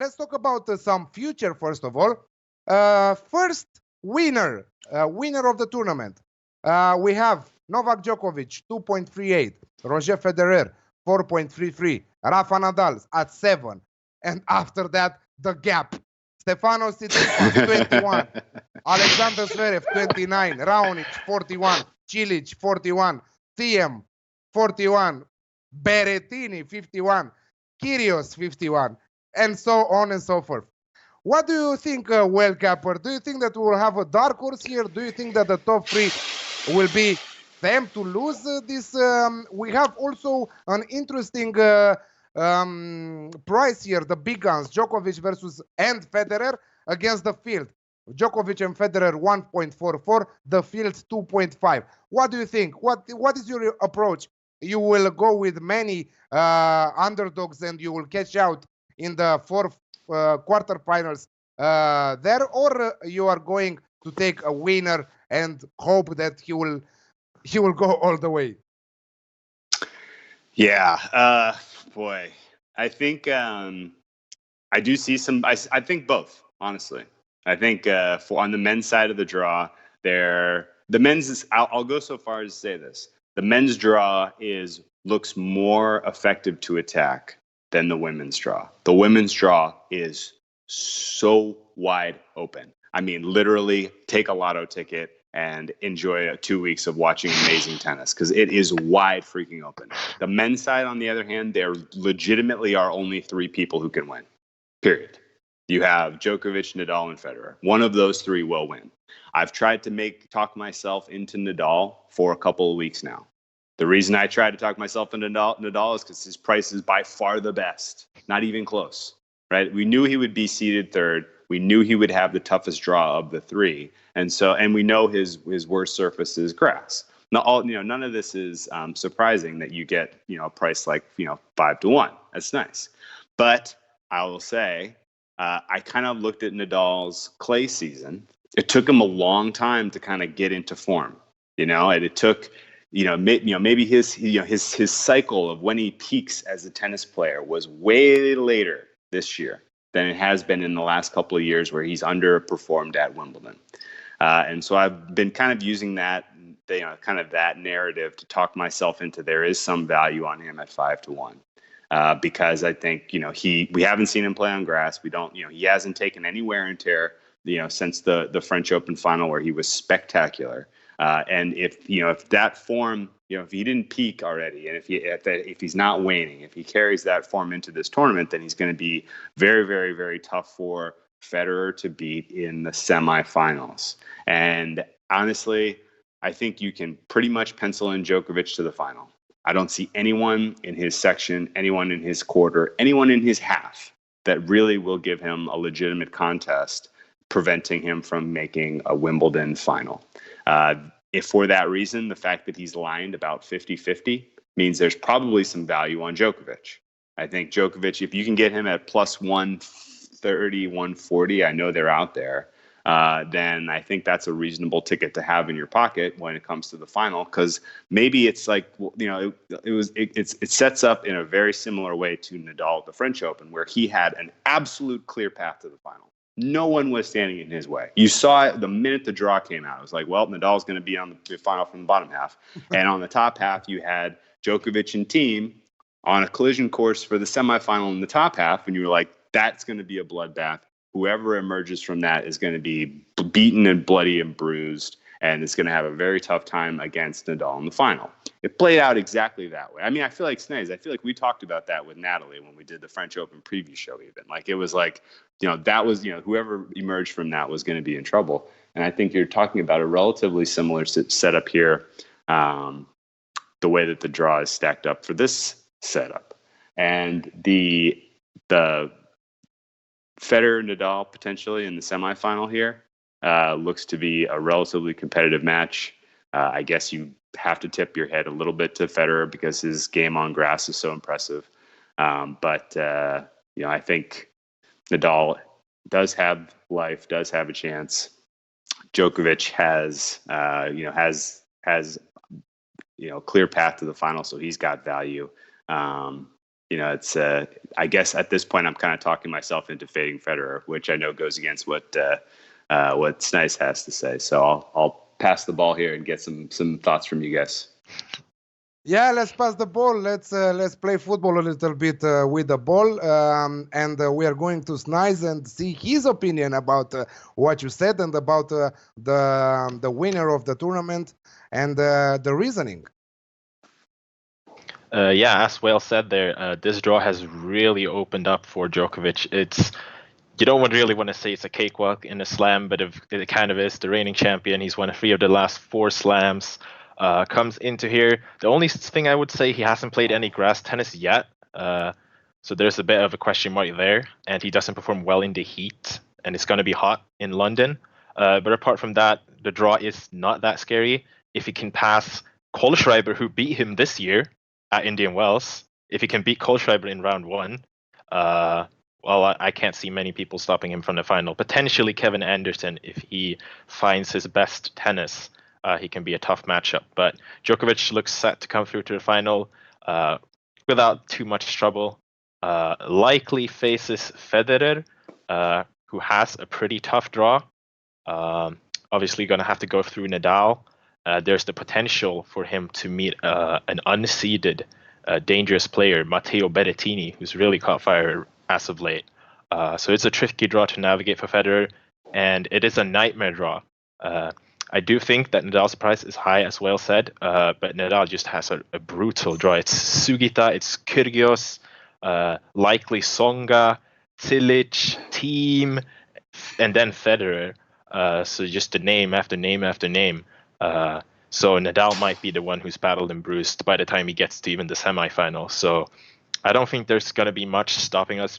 let's talk about some future first of all. First winner of the tournament. We have Novak Djokovic 2.38, Roger Federer 4.33, Rafa Nadal at 7, and after that the gap. Stefanos Tsitsipas 21, Alexander Zverev 29, Raonic 41, Cilic 41, Thiem 41, Berrettini 51, Kyrgios 51, and so on and so forth. What do you think, Whale Capper? Do you think that we will have a dark horse here? Do you think that the top three will be them to lose this? We have also an interesting price here, the big guns, Djokovic versus and Federer against the field. Djokovic and Federer 1.44, the field 2.5. What do you think? What is your approach? You will go with many underdogs and you will catch out in the fourth quarterfinals there, or you are going to take a winner and hope that he will go all the way? Yeah, boy, I think I do see some. I think both, honestly. I think on the men's side of the draw, the men's is. I'll go so far as to say this: the men's draw looks more effective to attack than the women's draw. The women's draw is so wide open. I mean, literally, take a lotto ticket and enjoy 2 weeks of watching amazing tennis because it is wide freaking open. The men's side, on the other hand, there legitimately are only 3 people who can win. Period. You have Djokovic, Nadal, and Federer. One of those 3 will win. I've tried to talk myself into Nadal for a couple of weeks now. The reason I tried to talk myself into Nadal is because his price is by far the best. Not even close, right? We knew he would be seeded 3rd. We knew he would have the toughest draw of the 3. And we know his worst surface is grass. Now, none of this is surprising that you get, a price like, 5-1. That's nice. But I will say, I kind of looked at Nadal's clay season. It took him a long time to kind of get into form, and it took, maybe his cycle of when he peaks as a tennis player was way later this year than it has been in the last couple of years where he's underperformed at Wimbledon. And so I've been kind of using that, kind of that narrative to talk myself into there is some value on him at 5-1. Because I think, we haven't seen him play on grass. We don't, he hasn't taken any wear and tear, since the French Open final where he was spectacular. And if that form, if he didn't peak already, and if he's not waning, if he carries that form into this tournament, then he's going to be very, very, very tough for Federer to beat in the semifinals. And honestly, I think you can pretty much pencil in Djokovic to the final. I don't see anyone in his section, anyone in his quarter, anyone in his half that really will give him a legitimate contest, preventing him from making a Wimbledon final. If for that reason, the fact that he's lined about 50-50 means there's probably some value on Djokovic. I think Djokovic, if you can get him at plus 130, 140, I know they're out there, then I think that's a reasonable ticket to have in your pocket when it comes to the final. Because maybe it's like, it sets up in a very similar way to Nadal at the French Open, where he had an absolute clear path to the final. No one was standing in his way. You saw it the minute the draw came out. It was like, well, Nadal's going to be on the final from the bottom half. And on the top half, you had Djokovic and Thiem on a collision course for the semifinal in the top half. And you were like, that's going to be a bloodbath. Whoever emerges from that is going to be beaten and bloody and bruised, and it's going to have a very tough time against Nadal in the final. It played out exactly that way. I mean, I feel like Snize, I feel like we talked about that with Natalie when we did the French Open preview show even. Like, it was like, that was, whoever emerged from that was going to be in trouble. And I think you're talking about a relatively similar setup here, the way that the draw is stacked up for this setup. And the Federer Nadal potentially in the semifinal here looks to be a relatively competitive match. I guess you have to tip your head a little bit to Federer because his game on grass is so impressive. But I think Nadal does have life, does have a chance. Djokovic has clear path to the final, so he's got value. it's I guess at this point I'm kind of talking myself into fading Federer, which I know goes against what Snize has to say. So I'll pass the ball here and get some thoughts from you guys. Yeah, let's pass the ball. Let's play football a little bit with the ball, and we are going to Snize and see his opinion about what you said and about the winner of the tournament and the reasoning. Yeah, as Whale said there, this draw has really opened up for Djokovic. You don't really want to say it's a cakewalk in a slam, but it kind of is. The reigning champion, he's won 3 of the last 4 slams. Comes into here. The only thing I would say, he hasn't played any grass tennis yet. So there's a bit of a question mark there. And he doesn't perform well in the heat. And it's going to be hot in London. But apart from that, the draw is not that scary. If he can pass Kohlschreiber, who beat him this year at Indian Wells, if he can beat Kohlschreiber in round 1, well, I can't see many people stopping him from the final. Potentially Kevin Anderson, if he finds his best tennis. He can be a tough matchup, but Djokovic looks set to come through to the final without too much trouble. Likely faces Federer, who has a pretty tough draw. Obviously going to have to go through Nadal. There's the potential for him to meet an unseeded, dangerous player, Matteo Berrettini, who's really caught fire as of late. So it's a tricky draw to navigate for Federer, and it is a nightmare draw. I do think that Nadal's price is high, as Whale said, but Nadal just has a brutal draw. It's Sugita, it's Kyrgios, likely Tsonga, Cilic, Thiem, and then Federer. So just the name after name after name. So Nadal might be the one who's battled and bruised by the time he gets to even the semifinal. So I don't think there's going to be much stopping us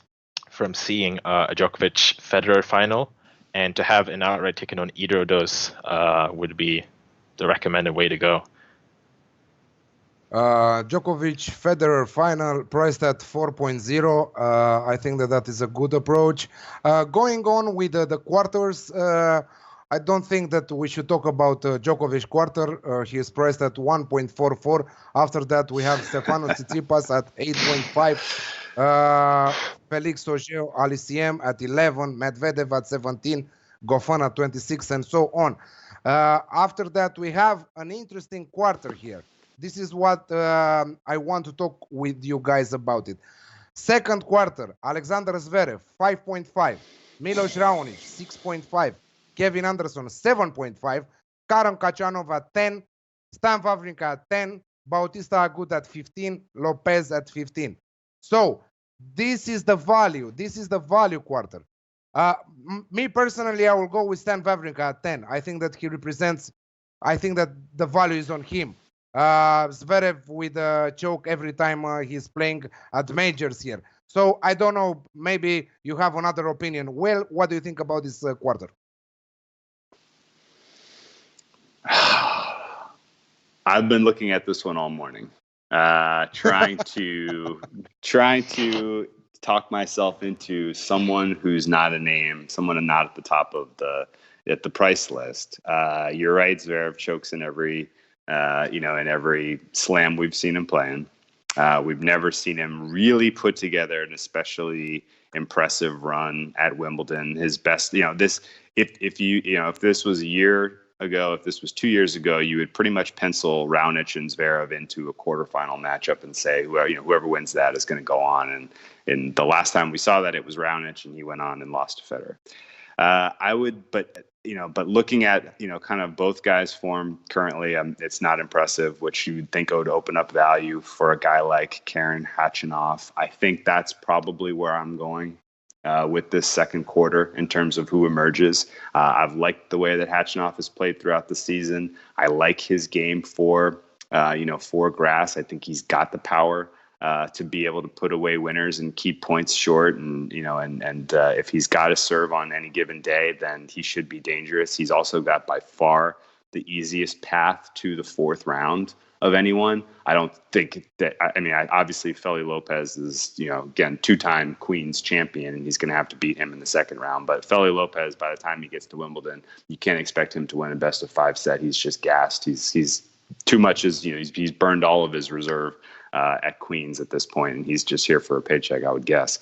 from seeing a Djokovic-Federer final. And to have an outright ticket on either of those would be the recommended way to go. Djokovic Federer final priced at 4.0. I think that is a good approach. Going on with the quarters, I don't think that we should talk about Djokovic quarter. He is priced at 1.44. After that, we have Stefano Tsitsipas at 8.5. Felix Auger-Aliassime at 11, Medvedev at 17, Goffin at 26, and so on. After that, we have an interesting quarter here. This is what I want to talk with you guys about it. Second quarter, Alexander Zverev, 5.5, Milos Raonic, 6.5, Kevin Anderson, 7.5, Karen Khachanov at 10, Stan Wawrinka at 10, Bautista Agut at 15, Lopez at 15. So, this is the value. This is the value quarter. Me personally, I will go with Stan Wawrinka at 10. I think that he represents, I think that the value is on him. Zverev with a choke every time he's playing at majors here. So I don't know, maybe you have another opinion. Well, what do you think about this quarter? I've been looking at this one all morning. Trying to talk myself into someone who's not a name, someone not at the top of the price list. You're right, Zverev chokes in every in every slam we've seen him playing. We've never seen him really put together an especially impressive run at Wimbledon. His best, this if this was a year ago, if this was 2 years ago, you would pretty much pencil Raonic and Zverev into a quarterfinal matchup and say whoever wins that is going to go on. And the last time we saw that, it was Raonic, and he went on and lost to Federer. But looking at kind of both guys' form currently, it's not impressive, which you would think would open up value for a guy like Karen Khachanov. I think that's probably where I'm going with this second quarter in terms of who emerges. I've liked the way that Khachanov has played throughout the season. I like his game for grass. I think he's got the power to be able to put away winners and keep points short. And if he's got to serve on any given day, then he should be dangerous. He's also got by far the easiest path to the fourth round of anyone. I don't think that, obviously Feli Lopez is, again, 2-time Queen's champion, and he's going to have to beat him in the second round. But Feli Lopez, by the time he gets to Wimbledon, you can't expect him to win a best of 5 set. He's just gassed. He's too much he's burned all of his reserve at Queens at this point, and he's just here for a paycheck, I would guess.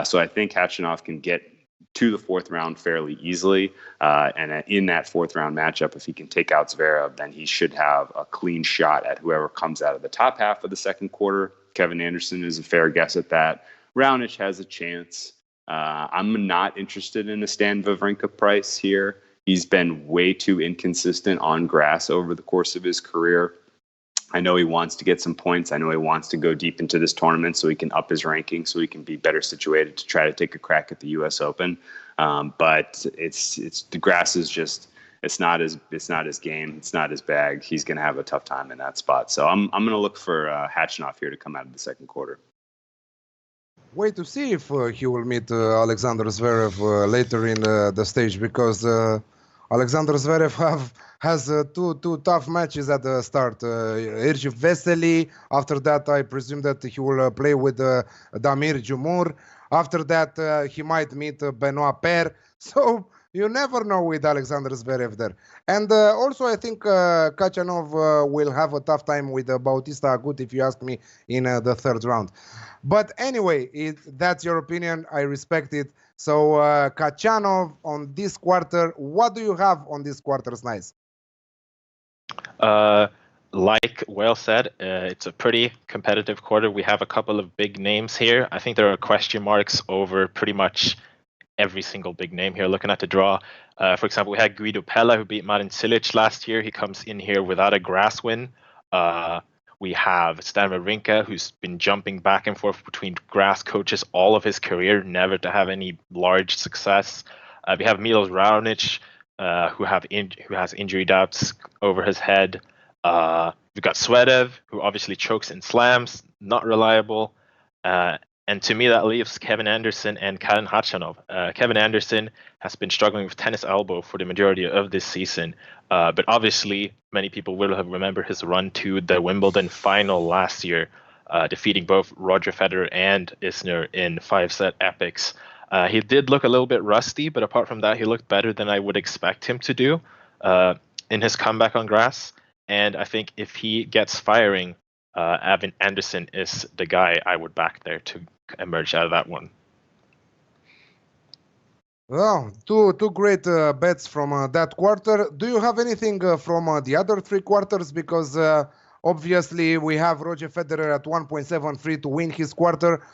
So I think Khachanov can get to the fourth round fairly easily. And in that fourth round matchup, if he can take out Zverev, then he should have a clean shot at whoever comes out of the top half of the second quarter. Kevin Anderson is a fair guess at that. Raonic has a chance. I'm not interested in a Stan Wawrinka price here. He's been way too inconsistent on grass over the course of his career. I know he wants to get some points. I know he wants to go deep into this tournament so he can up his ranking, so he can be better situated to try to take a crack at the U.S. Open. But it's the grass is just it's not his game. It's not his bag. He's going to have a tough time in that spot. So I'm going to look for Khachanov here to come out of the second quarter. Wait to see if he will meet Alexander Zverev later in the stage, because Alexander Zverev has two tough matches at the start. Irgi Vesely. After that, I presume that he will play with Damir Djumur. After that, he might meet Benoit Paire. So you never know with Alexander Zverev there. And also, I think Khachanov will have a tough time with Bautista Agut, if you ask me, in the third round. But anyway, that's your opinion. I respect it. So Khachanov on this quarter, what do you have on this quarter, Snize? Like Whale said, it's a pretty competitive quarter. We have a couple of big names here. I think there are question marks over pretty much every single big name here. Looking at the draw, for example, we had Guido Pella, who beat Marin Cilic last year. He comes in here without a grass win. We have Stan Wawrinka, who's been jumping back and forth between grass coaches all of his career, never to have any large success. We have Milos Raonic, who has injury doubts over his head. We've got Zverev, who obviously chokes in slams, not reliable. And to me, that leaves Kevin Anderson and Karen Khachanov. Kevin Anderson has been struggling with tennis elbow for the majority of this season. But obviously, many people will have remembered his run to the Wimbledon final last year, defeating both Roger Federer and Isner in 5-set epics. He did look a little bit rusty, but apart from that, he looked better than I would expect him to do in his comeback on grass. And I think if he gets firing, Evan Anderson is the guy I would back there to emerge out of that one. Well, two great bets from that quarter. Do you have anything from the other three quarters? Because obviously we have Roger Federer at 1.73 to win his quarter,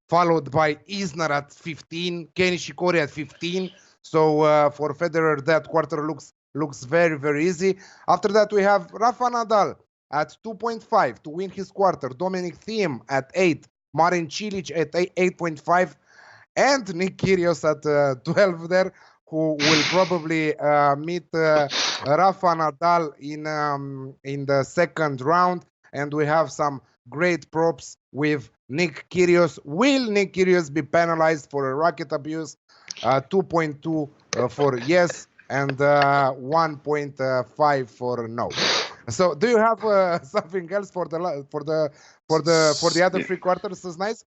followed by Isner at 15, Kenny Shikori at 15. So for Federer, that quarter looks very, very easy. After that, we have Rafa Nadal at 2.5 to win his quarter, Dominic Thiem at 8, Marin Cilic at 8.5, and Nick Kyrgios at 12 there, who will probably meet Rafa Nadal in the second round. And we have some great props with Nick Kyrgios. Will Nick Kyrgios be penalized for racket abuse? 2.2 for yes, and 1.5 for no. So, do you have something else for the other three quarters? Is nice.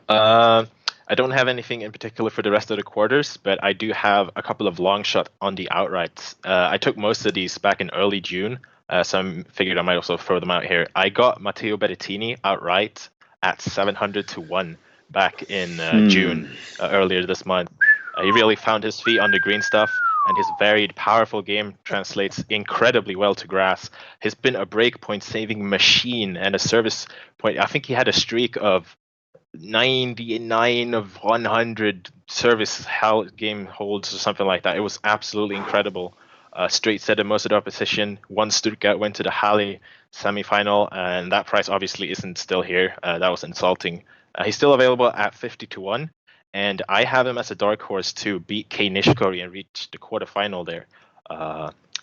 I don't have anything in particular for the rest of the quarters, but I do have a couple of long shot on the outrights. I took most of these back in early June, so I figured I might also throw them out here. I got Matteo Berrettini outright at 700 to 1 back in June, earlier this month. He really found his feet on the green stuff, and his varied, powerful game translates incredibly well to grass. He's been a break point saving machine and a service point. I think he had a streak of 99 of 100 service game holds or something like that. It was absolutely incredible. Straight set in most of the opposition. One Stuttgart went to the Halle semifinal, and that price obviously isn't still here. That was insulting. He's still available at 50 to 1. And I have him as a dark horse to beat Kei Nishikori and reach the quarterfinal there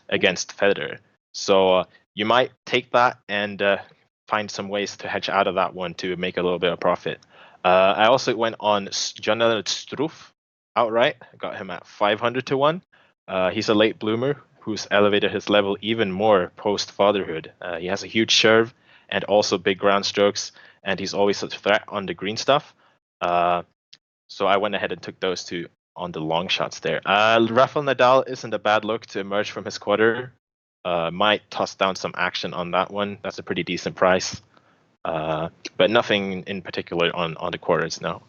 against Federer. So you might take that and find some ways to hedge out of that one to make a little bit of profit. I also went on Jan-Lennard Struff outright. I got him at 500 to 1. He's a late bloomer who's elevated his level even more post-fatherhood. He has a huge serve and also big ground strokes, and he's always a threat on the green stuff. So I went ahead and took those two on the long shots there. Rafael Nadal isn't a bad look to emerge from his quarter. Might toss down some action on that one. That's a pretty decent price. But nothing in particular on the quarters, no.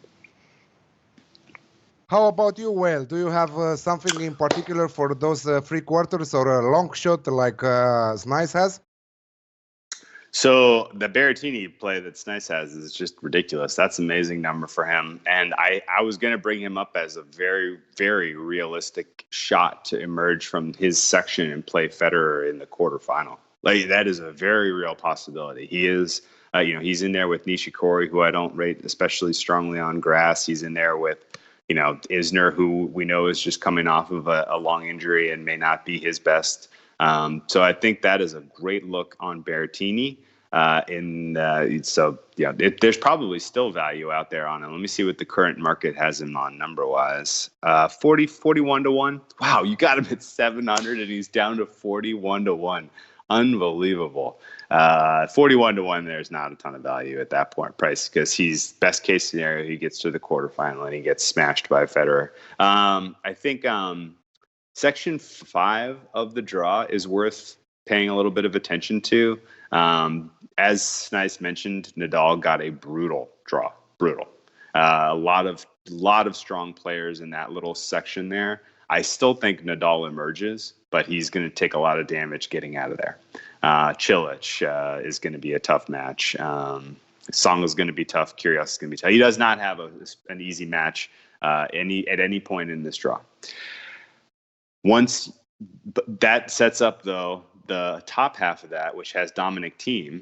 How about you, Whale? Do you have something in particular for those 3 quarters or a long shot like Snize has? So the Berrettini play that Snice has is just ridiculous. That's an amazing number for him. And I was going to bring him up as a very, very realistic shot to emerge from his section and play Federer in the quarterfinal. Like, that is a very real possibility. He is, he's in there with Nishikori, who I don't rate especially strongly on grass. He's in there with, Isner, who we know is just coming off of a long injury and may not be his best. So I think that is a great look on Berrettini. There's probably still value out there on it. Let me see what the current market has him on number wise. 41 to 1. Wow, you got him at 700 and he's down to 41 to 1. Unbelievable. 41 to 1, there's not a ton of value at that point price, because he's best case scenario, he gets to the quarterfinal and he gets smashed by Federer. I think section 5 of the draw is worth paying a little bit of attention to. As Snice mentioned, Nadal got a brutal draw. A lot of strong players in that little section there. I still think Nadal emerges, but he's going to take a lot of damage getting out of there. Cilic is going to be a tough match. Song is going to be tough. Kyrgios is going to be tough. He does not have an easy match at any point in this draw. Once that sets up, though, the top half of that, which has Dominic Thiem,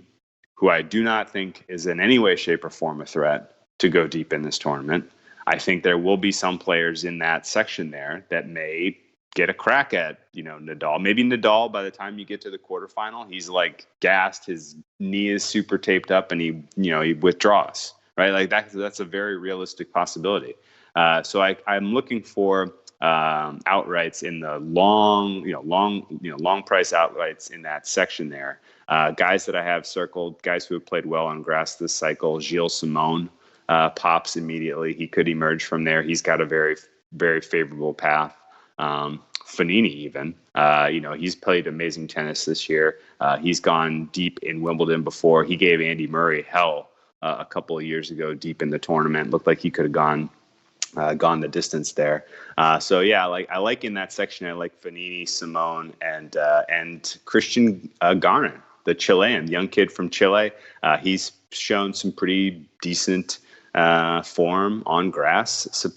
who I do not think is in any way, shape, or form a threat to go deep in this tournament. I think there will be some players in that section there that may get a crack at, Nadal. Maybe Nadal, by the time you get to the quarterfinal, he's like gassed, his knee is super taped up, and he withdraws, right? Like that's a very realistic possibility. So I'm looking for outrights in the long price outrights in that section there. Guys that I have circled, guys who have played well on grass this cycle. Gilles Simon pops immediately. He could emerge from there. He's got a very, very favorable path. Fognini even, he's played amazing tennis this year. He's gone deep in Wimbledon before. He gave Andy Murray hell a couple of years ago deep in the tournament. Looked like he could have gone the distance there. So yeah, I like in that section. I like Fognini, Simone, and Christian Garin, the Chilean young kid from Chile. He's shown some pretty decent form on grass.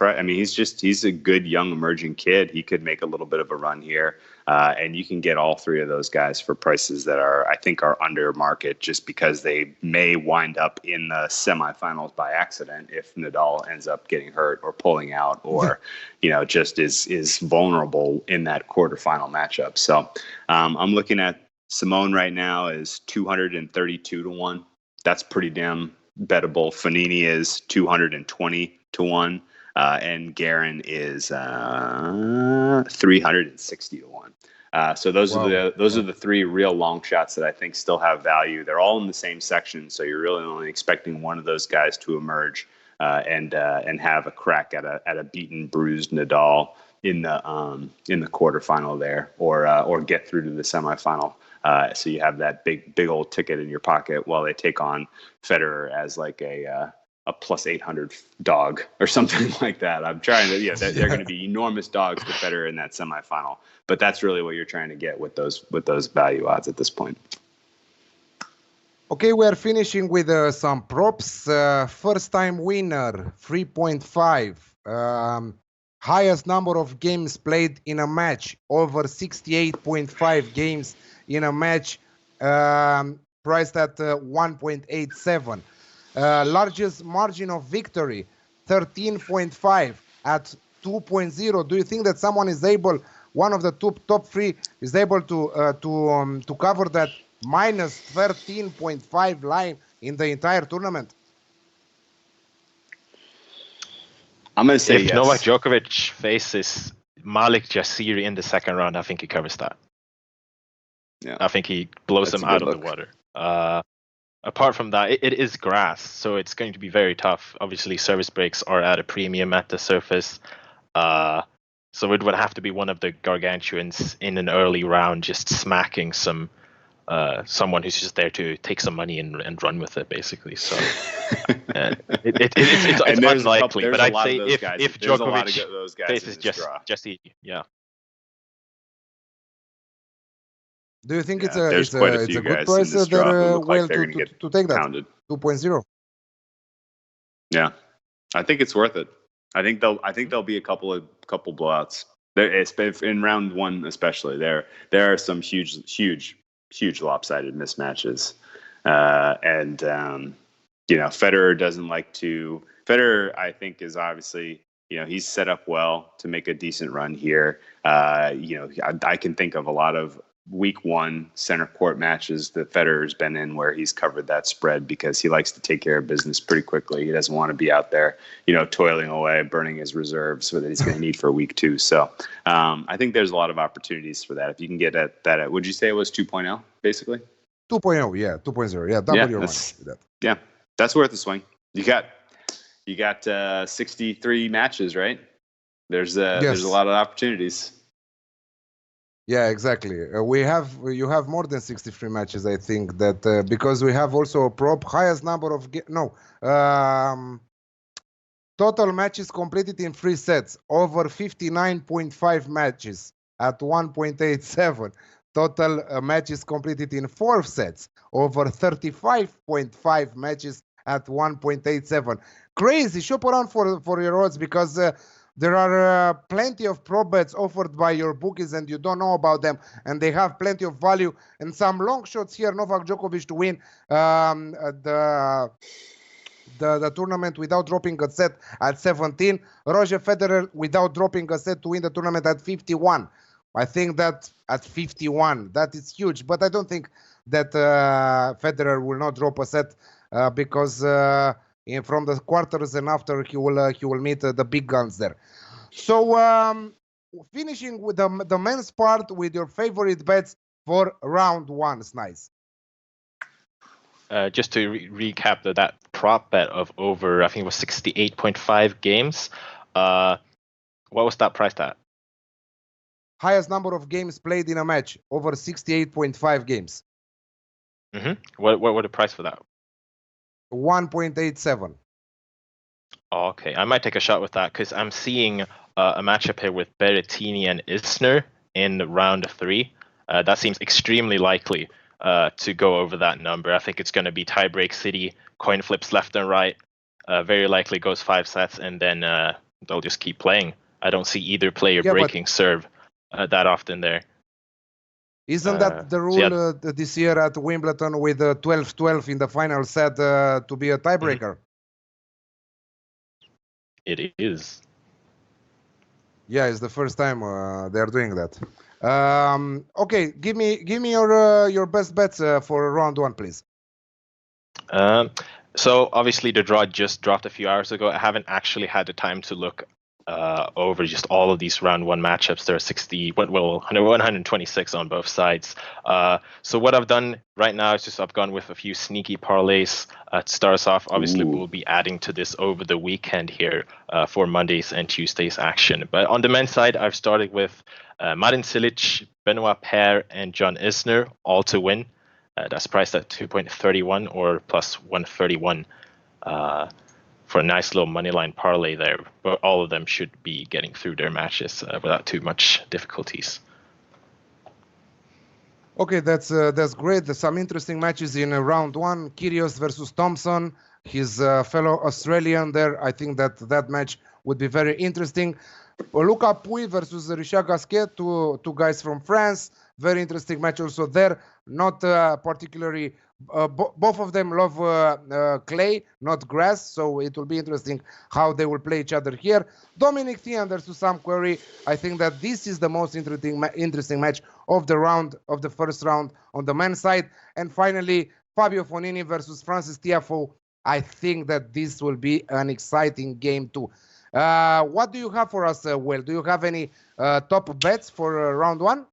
He's a good young emerging kid. He could make a little bit of a run here, and you can get all 3 of those guys for prices that I think are under market, just because they may wind up in the semifinals by accident if Nadal ends up getting hurt or pulling out, or just is vulnerable in that quarterfinal matchup. So I'm looking at Simone right now is 232 to 1. That's pretty damn bettable. Fognini is 220 to 1, and Garin is 360 to 1. So those are the 3 real long shots that I think still have value. They're all in the same section, so you're really only expecting one of those guys to emerge and have a crack at a beaten, bruised Nadal in the quarterfinal there, or get through to the semifinal. So you have that big old ticket in your pocket while they take on Federer as like a plus 800 dog or something like that. I'm trying to, they're going to be enormous dogs to Federer in that semifinal, but that's really what you're trying to get with those value odds at this point. Okay, we are finishing with some props. First time winner, 3.5. Highest number of games played in a match, over 68.5 games in a match, priced at 1.87. Largest margin of victory, 13.5 at 2.0. Do you think that someone is able, one of the top 3, is able to cover that minus 13.5 line in the entire tournament? I'm going to say if yes. Novak Djokovic faces Malik Jasiri in the second round, I think he covers that. Yeah, I think he blows him out of the water. Apart from that, it is grass, so it's going to be very tough. Obviously, service breaks are at a premium at the surface. So it would have to be one of the gargantuans in an early round just smacking some someone who's just there to take some money and run with it, basically. So it's unlikely. But I'd say if Djokovic faces Jesse, yeah. Do you think it's a good price there, Whale, to take that? 2.0. Yeah, I think it's worth it. I think there'll be a couple blowouts. It's been in round one especially. There are some huge lopsided mismatches, and Federer doesn't like to. Federer, I think, is obviously he's set up well to make a decent run here. I can think of a lot of week one center court matches that Federer's been in where he's covered that spread because he likes to take care of business pretty quickly. He doesn't want to be out there, toiling away, burning his reserves that he's going to need for week two. So I think there's a lot of opportunities for that. If you can get at that, would you say it was 2.0 basically? 2.0, yeah, 2.0, yeah, double your money. Yeah, that's worth a swing. You got 63 matches, right? There's a lot of opportunities. Yeah, exactly. You have more than 63 matches, I think, that because we have also a prop highest number of total matches completed in 3 sets over 59.5 matches at 1.87. Total matches completed in 4 sets over 35.5 matches at 1.87. Crazy. Shop around for your odds because there are plenty of prop bets offered by your bookies and you don't know about them, and they have plenty of value. And some long shots here. Novak Djokovic to win the tournament without dropping a set at 17. Roger Federer without dropping a set to win the tournament at 51. I think that at 51, that is huge. But I don't think that Federer will not drop a set because from the quarters and after he will meet the big guns there. So finishing with the men's part with your favorite bets for round one, Snize. Just to recap that prop bet of over, I think it was 68.5 games. What was that priced at? Highest number of games played in a match, over 68.5 games. Mm-hmm. What would the price for that? 1.87. Okay, I might take a shot with that because I'm seeing a matchup here with Berrettini and Isner in round 3. That seems extremely likely to go over that number. I think it's going to be tiebreak city, coin flips left and right. Very likely goes 5 sets, and then they'll just keep playing. I don't see either player breaking serve that often there. Isn't that the rule this year at Wimbledon with 12-12 in the final set to be a tiebreaker? Mm-hmm. It is. Yeah, it's the first time they're doing that. Okay, give me your best bets for round one, please. So obviously the draw just dropped a few hours ago. I haven't actually had the time to look over just all of these round one matchups. There are 126 on both sides. So what I've done right now is I've gone with a few sneaky parlays to start us off. Obviously, we'll be adding to this over the weekend here for Mondays and Tuesdays action. But on the men's side, I've started with Marin Cilic, Benoit Paire, and John Isner all to win. That's priced at 2.31 or plus 131. For a nice little moneyline parlay there, but all of them should be getting through their matches without too much difficulties. Okay, that's great. There's some interesting matches in round one. Kyrgios versus Thompson, his fellow Australian there. I think that match would be very interesting. Luca Pouille versus Richard Gasquet, two guys from France. Very interesting match also there. Not particularly. Both of them love clay, not grass, so it will be interesting how they will play each other here. Dominic Thiem versus Sam Querrey. I think that this is the most interesting match of the first round on the men's side. And finally, Fabio Fognini versus Francis Tiafoe. I think that this will be an exciting game too. What do you have for us, Will? Do you have any top bets for round one?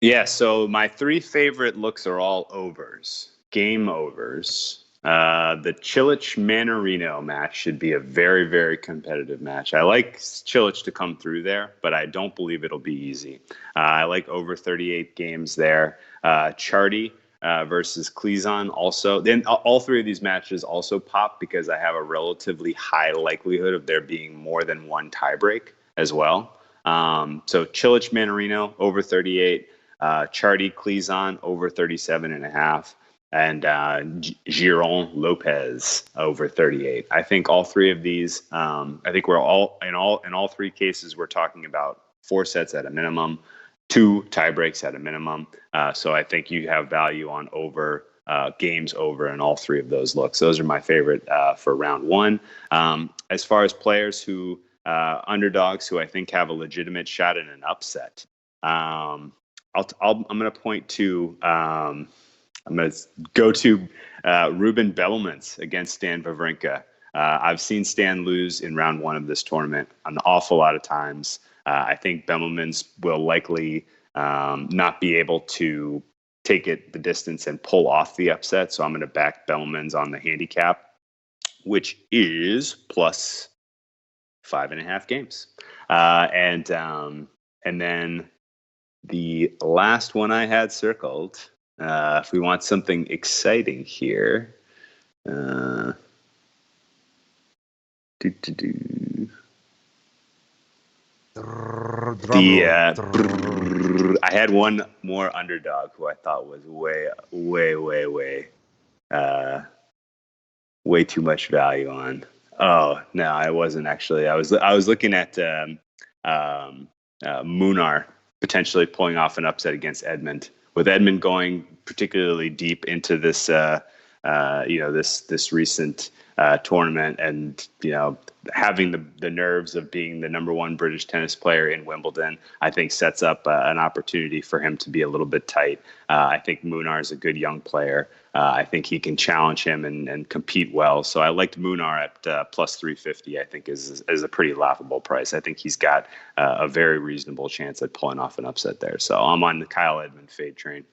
Yeah, so my 3 favorite looks are all overs, game overs. The Cilic Manarino match should be a very, very competitive match. I like Cilic to come through there, but I don't believe it'll be easy. I like over 38 games there. Chardy versus Klizan also. Then all three of these matches also pop because I have a relatively high likelihood of there being more than one tiebreak as well. So Cilic Manarino over 38, Chardy Klizan over 37.5. And Giron Lopez over 38. I think all three of these. I think we're all in all three cases. We're talking about 4 sets at a minimum, 2 tie breaks at a minimum. So I think you have value on over games over in all 3 of those looks. Those are my favorite for round 1. As far as players who underdogs who I think have a legitimate shot at an upset, I'm going to point to. I'm going to go to Ruben Bellmans against Stan Wawrinka. I've seen Stan lose in round 1 of this tournament an awful lot of times. I think Bellmans will likely not be able to take it the distance and pull off the upset. So I'm going to back Bellmans on the handicap, which is plus 5.5 games. And then the last one I had circled. If we want something exciting here, I had one more underdog who I thought was way too much value on. Oh no, I wasn't actually. I was looking at Munar potentially pulling off an upset against Edmund. With Edmund going particularly deep into this, this recent tournament, and having the nerves of being the number 1 British tennis player in Wimbledon, I think sets up an opportunity for him to be a little bit tight. I think Munar is a good young player. I think he can challenge him and compete well. So I liked Munar at plus 350. I think is a pretty laughable price. I think he's got a very reasonable chance at pulling off an upset there. So I'm on the Kyle Edmund fade train.